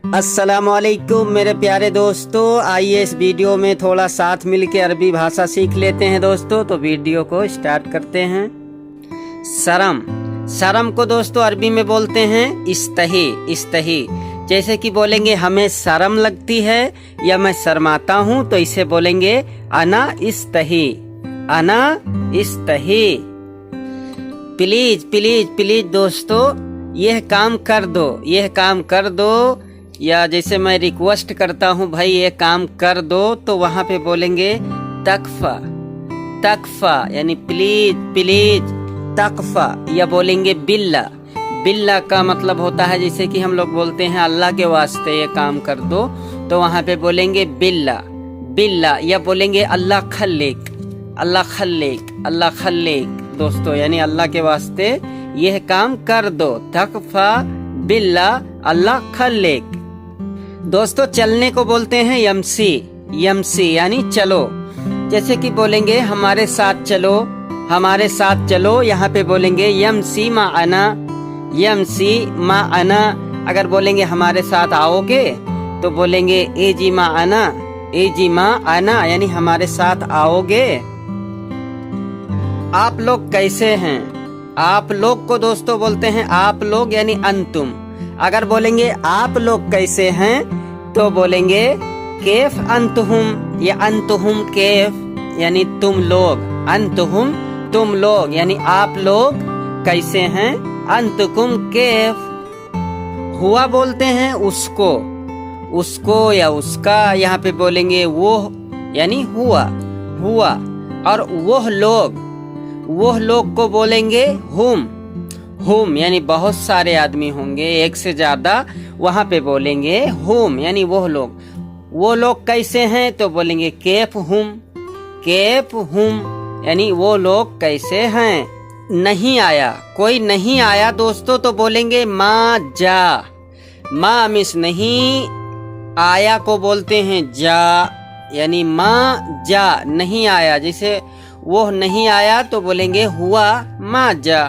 अस्सलामुअलैकुम मेरे प्यारे दोस्तों, आइए इस वीडियो में थोड़ा साथ मिलके अरबी भाषा सीख लेते हैं दोस्तों। तो वीडियो को स्टार्ट करते हैं। शर्म, शर्म को दोस्तों अरबी में बोलते हैं इस्तही। इस्तही जैसे कि बोलेंगे हमें शर्म लगती है या मैं शर्माता हूँ, तो इसे बोलेंगे अना इस्तही। अना इस्तही। प्लीज प्लीज प्लीज दोस्तों, यह काम कर दो, यह काम कर दो। या जैसे मैं रिक्वेस्ट करता हूँ भाई ये काम कर दो, तो वहाँ पे बोलेंगे तकफा। तकफा यानी प्लीज प्लीज तकफा। या बोलेंगे बिल्ला। बिल्ला का मतलब होता है जैसे कि हम लोग बोलते हैं अल्लाह के वास्ते ये काम कर दो, तो वहाँ पे बोलेंगे बिल्ला बिल्ला। या बोलेंगे अल्लाह खल्लेक। अल्लाह खल्लेक। अल्लाह खल्लेक दोस्तों, यानी अल्लाह के वास्ते यह काम कर दो। तकफा बिल्ला अल्लाह खल्लेक। दोस्तों चलने को बोलते हैं यमसी। यमसी यानी चलो। जैसे कि बोलेंगे हमारे साथ चलो, हमारे साथ चलो, यहाँ पे बोलेंगे यमसी मा अना। यमसी मा अना। अगर बोलेंगे हमारे साथ आओगे, तो बोलेंगे एजी मा अना। एजी मा अना यानी हमारे साथ आओगे। आप लोग कैसे हैं? आप लोग को दोस्तों बोलते हैं आप लोग यानी अंतुम। अगर बोलेंगे आप लोग कैसे हैं, तो बोलेंगे केफ अंतुहुम। या अंतुहुम केफ यानी तुम लोग। अंतुहुम तुम लोग यानी आप लोग कैसे हैं। अंतुकुम केफ। हुआ बोलते हैं उसको। उसको या उसका, यहाँ पे बोलेंगे वो यानी हुआ। हुआ। और वह लोग को बोलेंगे हुम। हुम यानी बहुत सारे आदमी होंगे, एक से ज्यादा, वहाँ पे बोलेंगे हुम यानी वह लोग। वो लोग कैसे हैं, तो बोलेंगे केफ हुम। केफ हुम यानी वो लोग कैसे हैं। नहीं आया, कोई नहीं आया दोस्तों, तो बोलेंगे मा जा। मा मिस नहीं, आया को बोलते हैं जा, यानी मा जा नहीं आया। जैसे वो नहीं आया तो बोलेंगे हुआ मा जा।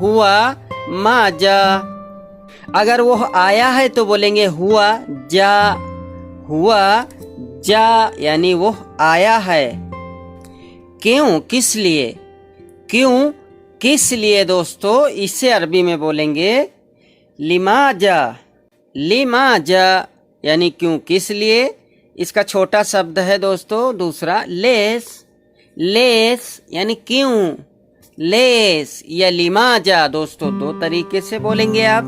हुआ मा जा। अगर वो आया है तो बोलेंगे हुआ जा। हुआ जा यानी वो आया है। क्यों, किस लिए। क्यों, किस लिए दोस्तों, इसे अरबी में बोलेंगे लिमाजा। लिमाजा यानी क्यों, किस लिए। इसका छोटा शब्द है दोस्तों दूसरा लेस। लेस यानी क्यों। लेस या लिमाजा दोस्तों दो तरीके से बोलेंगे आप।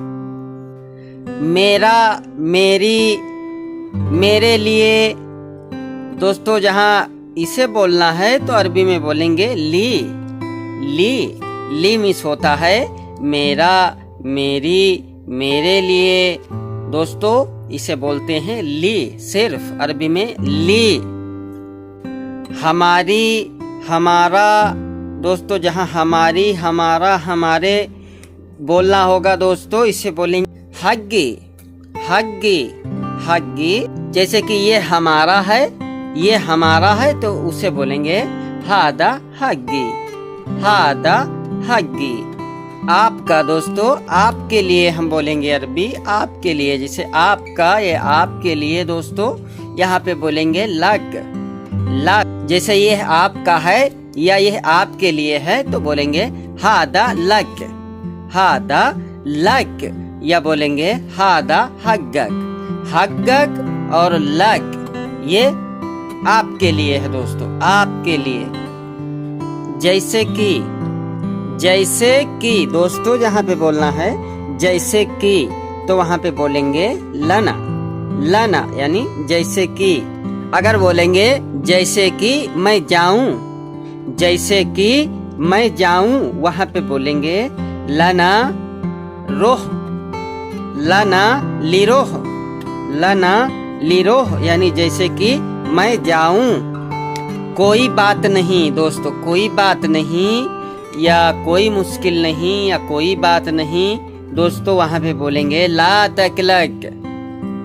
मेरा, मेरी, मेरे लिए दोस्तों, जहाँ इसे बोलना है तो अरबी में बोलेंगे ली। ली, ली मिस होता है मेरा, मेरी, मेरे लिए दोस्तों, इसे बोलते हैं ली। सिर्फ अरबी में ली। हमारी, हमारा दोस्तों, जहाँ हमारी, हमारा, हमारे बोलना होगा दोस्तों, इसे बोलेंगे हग्गी। हग्गी। हग्गी जैसे कि ये हमारा है, ये हमारा है, तो उसे बोलेंगे हादा हग्गी। हादा हग्गी। आपका दोस्तों, आपके लिए हम बोलेंगे अरबी आपके लिए। जैसे आपका, ये आपके लिए दोस्तों, यहाँ पे बोलेंगे लग। लग जैसे ये आपका है या यह आपके लिए है, तो बोलेंगे हादा लक। हादा लक। या बोलेंगे हादा हग्गक। हग्गक और लक ये आपके लिए है दोस्तों, आपके लिए। जैसे कि, जैसे कि दोस्तों, जहाँ पे बोलना है जैसे कि, तो वहाँ पे बोलेंगे लना। लना यानी जैसे कि। अगर बोलेंगे जैसे कि मैं जाऊं, जैसे कि मैं जाऊं, वहाँ पे बोलेंगे लना रोह। लना लिरोह। लना लिरोह यानी जैसे कि मैं जाऊं। कोई बात नहीं दोस्तों, कोई बात नहीं, या कोई मुश्किल नहीं, या कोई बात नहीं दोस्तों, वहाँ पे बोलेंगे ला तकलक।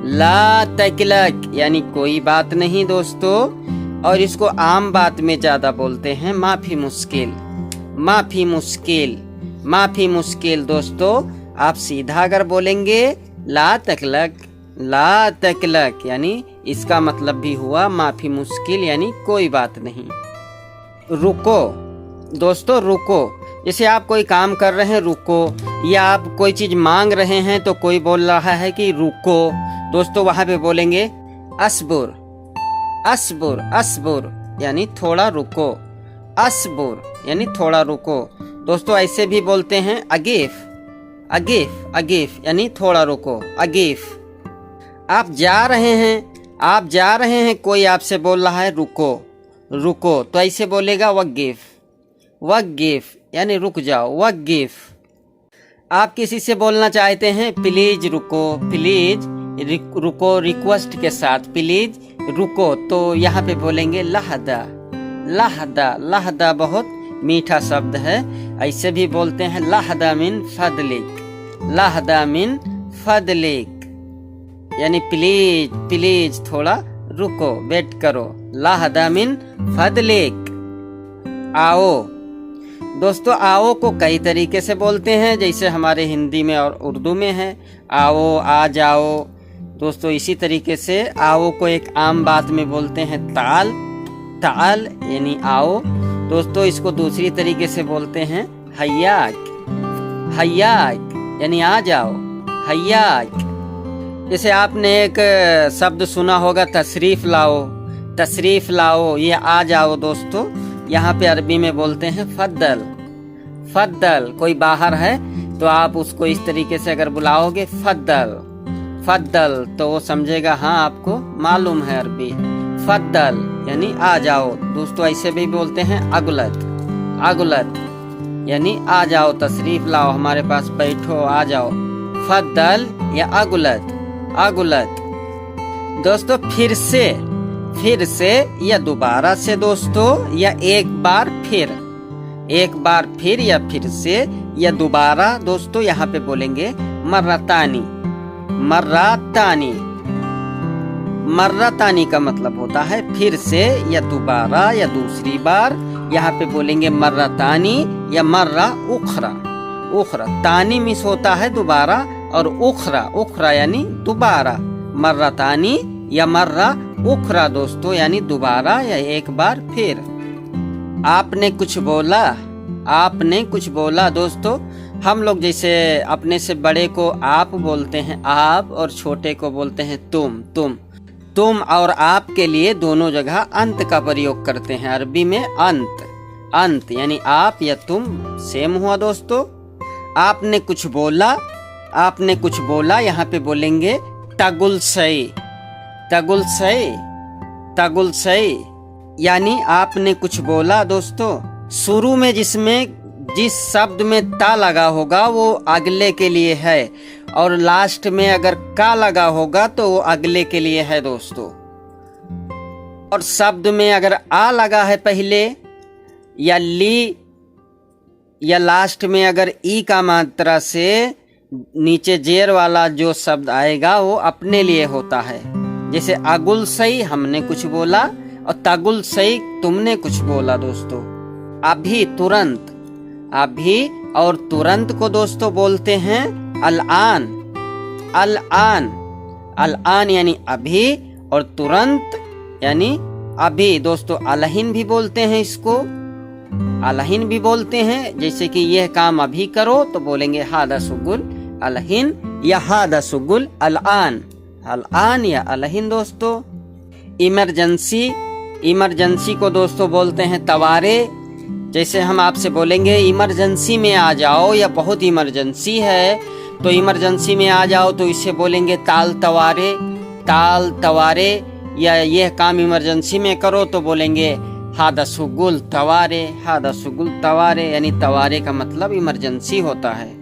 ला तकलक यानी कोई बात नहीं दोस्तों। और इसको आम बात में ज्यादा बोलते हैं माफी मुश्किल। माफी मुश्किल। माफी मुश्किल दोस्तों, आप सीधा अगर बोलेंगे ला तकलक, ला तकलक यानी इसका मतलब भी हुआ माफी मुश्किल यानी कोई बात नहीं। रुको दोस्तों, रुको, जैसे आप कोई काम कर रहे हैं रुको, या आप कोई चीज मांग रहे हैं तो कोई बोल रहा है कि रुको, दोस्तों वहां पे बोलेंगे अस्बुर, अस्बुर, अस्बुर यानी थोड़ा रुको, अस्बुर यानी थोड़ा रुको। दोस्तों ऐसे भी बोलते हैं अगेफ, अगेफ, अगेफ यानी थोड़ा रुको, अगेफ। आप जा रहे हैं, आप जा रहे हैं, कोई आपसे बोल रहा है रुको, रुको, तो ऐसे बोलेगा वक्गिफ, वक्गिफ यानी रुक जाओ, वक्गिफ। आप किसी से बोलना चाहते हैं प्लीज रुको, प्लीज रुको, रिक्वेस्ट के साथ प्लीज रुको, तो यहाँ पे बोलेंगे लहदा, लहदा, लहदा बहुत मीठा शब्द है, ऐसे भी बोलते हैं लहदा मिन फदलिक, लहदा मिन फदलिक यानी प्लीज, प्लीज थोड़ा रुको, वेट करो, लहदा मिन फदलिक। आओ दोस्तों, आओ को कई तरीके से बोलते हैं, जैसे हमारे हिंदी में और उर्दू में है आओ, आ जाओ। दोस्तों इसी तरीके से आओ को एक आम बात में बोलते हैं ताल, ताल यानी आओ। दोस्तों इसको दूसरी तरीके से बोलते हैं हयाक, हयाक यानी आ जाओ, हयाक। जैसे आपने एक शब्द सुना होगा तशरीफ लाओ, तशरीफ लाओ, ये आ जाओ। दोस्तों यहाँ पे अरबी में बोलते हैं फद्दल, फद्दल। कोई बाहर है तो आप उसको इस तरीके से अगर बुलाओगे फद्दल, फद्दल, तो वो समझेगा हाँ आपको मालूम है अरबी। फद्दल यानी आ जाओ। दोस्तों ऐसे भी बोलते हैं अगुलत, अगुलत यानी आ जाओ, तशरीफ लाओ, हमारे पास बैठो, आ जाओ। फद्दल या अगुलत, अगुलत। दोस्तों फिर से या दोबारा से दोस्तों, या एक बार फिर, एक बार फिर या फिर से या दोबारा। दोस्तों यहाँ पे बोलेंगे मर्रतानी, मर्रतानी। मर्रतानी का मतलब होता है फिर से या दोबारा या दूसरी बार। यहाँ पे बोलेंगे मर्रतानी या मर्रा उखरा, उखरा। तानी मिस होता है दोबारा और उखरा, उखरा यानी दोबारा। मर्रतानी या मर्रा उखरा दोस्तों यानी दोबारा या एक बार फिर। आपने कुछ बोला, आपने कुछ बोला। दोस्तों हम लोग जैसे अपने से बड़े को आप बोलते हैं आप, और छोटे को बोलते हैं तुम, तुम। तुम और आप के लिए दोनों जगह अंत का प्रयोग करते हैं। अरबी में अंत, अंत यानी आप या तुम सेम हुआ दोस्तों। आपने कुछ बोला, आपने कुछ बोला, यहाँ पे बोलेंगे तगुल सई, तगुल सई, तगुल सई यानी आपने कुछ बोला। दोस्तों शुरू में जिस शब्द में ता लगा होगा वो अगले के लिए है, और लास्ट में अगर का लगा होगा तो वो अगले के लिए है दोस्तों। और शब्द में अगर आ लगा है पहले, या ली, या लास्ट में अगर ई का मात्रा से नीचे जेर वाला जो शब्द आएगा वो अपने लिए होता है। जैसे अगुल सही हमने कुछ बोला, और तगुल सही तुमने कुछ बोला। दोस्तों अभी, तुरंत। अभी और तुरंत को दोस्तों बोलते हैं अल-आन, अल-आन, अल-आन यानी अभी, और तुरंत यानी अभी। दोस्तों अलहिन भी बोलते हैं इसको, अलहिन भी बोलते हैं। जैसे कि यह काम अभी करो तो बोलेंगे हादा सुगुल अलहिन, या हादा सुगुल अल-आन, अल-आन या अलहिन। दोस्तों इमरजेंसी, इमरजेंसी को दोस्तों बोलते हैं तवारे। जैसे हम आपसे बोलेंगे इमरजेंसी में आ जाओ, या बहुत इमरजेंसी है तो इमरजेंसी में आ जाओ, तो इसे बोलेंगे ताल तवारे, ताल तवारे। या यह काम इमरजेंसी में करो तो बोलेंगे हादा सुगुल तवारे, हादा सुगुल तवारे यानी तवारे का मतलब इमरजेंसी होता है।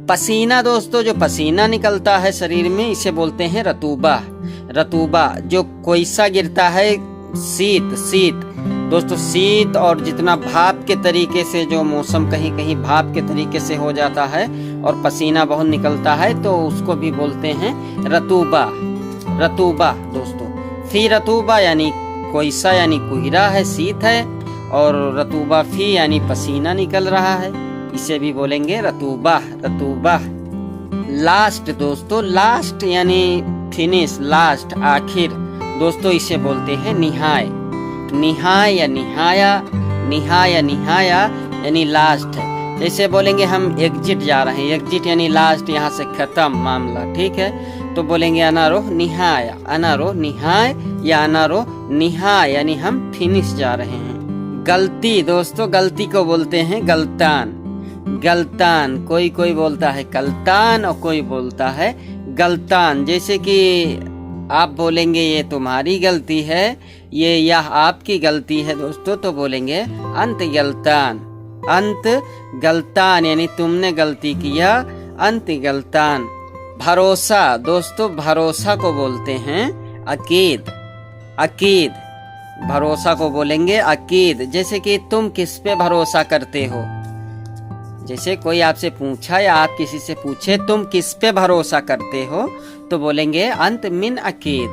पसीना दोस्तों, जो पसीना निकलता है शरीर में, इसे बोलते हैं रतूबा, रतूबा। जो कोयसा गिरता है, शीत, शीत दोस्तों, शीत। और जितना भाप के तरीके से जो मौसम कहीं कहीं भाप के तरीके से हो जाता है और पसीना बहुत निकलता है, तो उसको भी बोलते हैं रतूबा, रतूबा दोस्तों। फी रतूबा यानी कोयसा यानी कुहरा है, शीत है, और रतूबा फी यानी पसीना निकल रहा है, इसे भी बोलेंगे रतूबा, रतूबा। लास्ट दोस्तों, लास्ट यानी फिनिश, लास्ट, आखिर। दोस्तों इसे बोलते हैं निहाय। निहाय या निहाया, निहाय या निहाया यानी लास्ट है। जैसे बोलेंगे हम एग्जिट जा रहे हैं, एग्जिट यानी लास्ट, यहाँ से खत्म मामला, ठीक है। तो बोलेंगे अनारोह निहाय, अनारोह निहाय या अनारोह निहाय यानी हम फिनिश जा रहे हैं। गलती, दोस्तों गलती को बोलते हैं गलतान। गलतान, कोई कोई बोलता है कलतान और कोई बोलता है गलतान। जैसे कि आप बोलेंगे ये तुम्हारी गलती है, ये यह आपकी गलती है दोस्तों, तो बोलेंगे अंत गलतान। अंत गलतान यानी तुमने गलती किया, अंत गलतान। भरोसा, दोस्तों भरोसा को बोलते हैं अकीद। अकीद, भरोसा को बोलेंगे अकीद। जैसे कि तुम किस पे भरोसा करते हो, जैसे कोई आपसे पूछा या आप किसी से पूछे तुम किस पे भरोसा करते हो, तो बोलेंगे अंत मिन अकीद।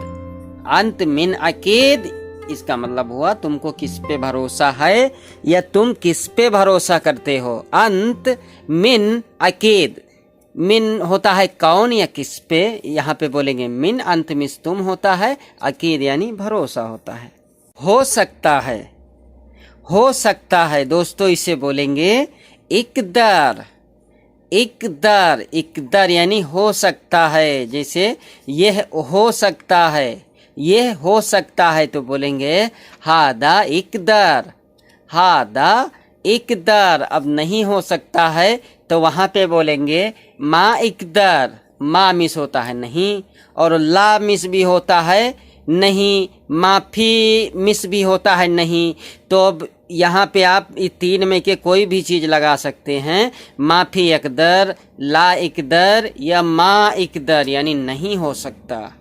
अंत मिन अकीद, इसका मतलब हुआ तुमको किस पे भरोसा है या तुम किस पे भरोसा करते हो। अंत मिन अकीद, मिन होता है कौन या किस पे, यहाँ पे बोलेंगे मिन, अंत मिस तुम होता है, अकीद यानी भरोसा होता है। हो सकता है, हो सकता है दोस्तों इसे बोलेंगे इकदर। इकदर, इकदर यानी हो सकता है। जैसे यह हो सकता है, यह हो सकता है, तो बोलेंगे हादा इकदर, हादा इकदर। अब नहीं हो सकता है तो वहाँ पे बोलेंगे मा इकदर। मा मिस होता है नहीं, और ला मिस भी होता है नहीं, माफी मिस भी होता है नहीं। तो अब यहाँ पे आप इस तीन में के कोई भी चीज लगा सकते हैं। माफी इकदर, ला इकदर या मा इकदर यानी नहीं हो सकता,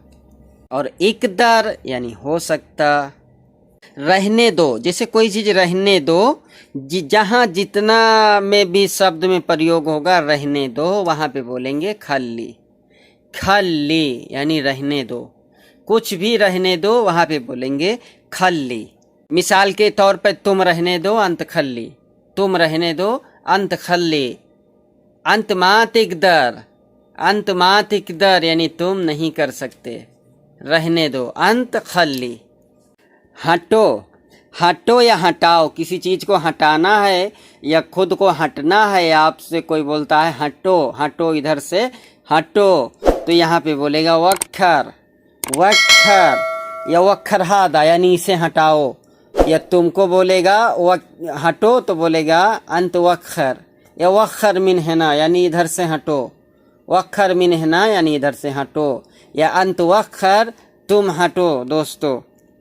और इकदर यानी हो सकता। रहने दो, जैसे कोई चीज रहने दो, जहाँ जितना में भी शब्द में प्रयोग होगा रहने दो, वहाँ पे बोलेंगे खल्ली। खल्ली यानी रहने दो, कुछ भी रहने दो, वहाँ पे बोलेंगे खल्ली। मिसाल के तौर पर तुम रहने दो अंत खल्ली, तुम रहने दो अंत खल्ली। अंत मात इकदर, अंत मात इकदर यानी तुम नहीं कर सकते, रहने दो अंत खल्ली। हटो, हटो या हटाओ, किसी चीज को हटाना है या खुद को हटना है, आपसे कोई बोलता है हटो, हटो इधर से हटो, तो यहाँ पे बोलेगा वक्खर। वक्खर या वक्खर हादा यानी इसे हटाओ, या तुमको बोलेगा हटो तो बोलेगा अंत वक्खर, या वक्खर मिन हेना यानी इधर से हटो, वक्खर मिन हेना यानी इधर से हटो, या अंत वक्खर तुम हटो दोस्तों।